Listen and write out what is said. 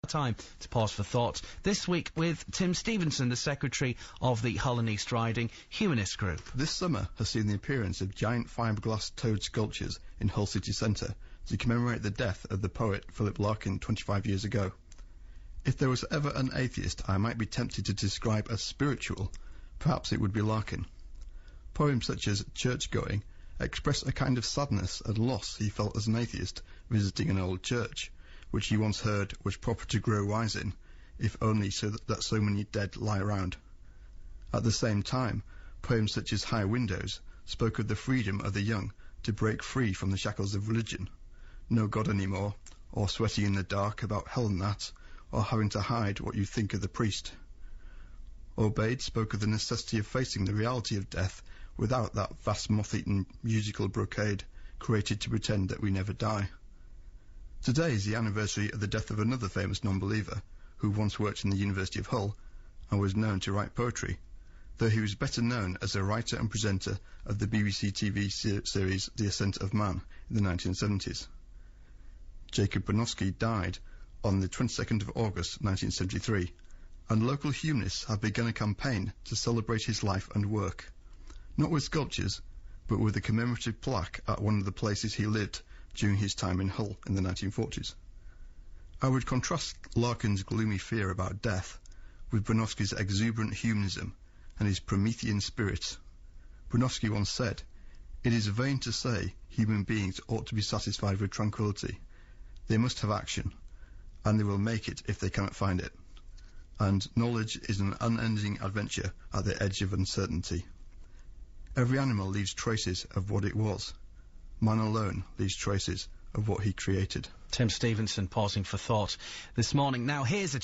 Time to pause for thought. This week with Tim Stephenson, the secretary of the Hull and East Riding Humanist Group. This summer has seen the appearance of giant fiberglass toad sculptures in Hull city centre to commemorate the death of the poet Philip Larkin 25 years ago. If there was ever an atheist I might be tempted to describe as spiritual, perhaps it would be Larkin. Poems such as Church-Going express a kind of sadness and loss he felt as an atheist visiting an old church, which he once heard was proper to grow wise in, if only so that so many dead lie around. At the same time, poems such as High Windows spoke of the freedom of the young to break free from the shackles of religion, no God anymore, or sweating in the dark about hell and that, or having to hide what you think of the priest. Obeyed spoke of the necessity of facing the reality of death without that vast moth-eaten musical brocade created to pretend that we never die. Today is the anniversary of the death of another famous non-believer who once worked in the University of Hull and was known to write poetry, though he was better known as a writer and presenter of the BBC TV series The Ascent of Man in the 1970s. Jacob Bronowski died on the 22nd of August 1973, and local humanists have begun a campaign to celebrate his life and work, not with sculptures, but with a commemorative plaque at one of the places he lived during his time in Hull in the 1940s. I would contrast Larkin's gloomy fear about death with Bronowski's exuberant humanism and his Promethean spirit. Bronowski once said, "It is vain to say human beings ought to be satisfied with tranquility. They must have action, and they will make it if they cannot find it. And knowledge is an unending adventure at the edge of uncertainty. Every animal leaves traces of what it was. Man alone leaves traces of what he created." Tim Stephenson pausing for thought this morning. Now here's a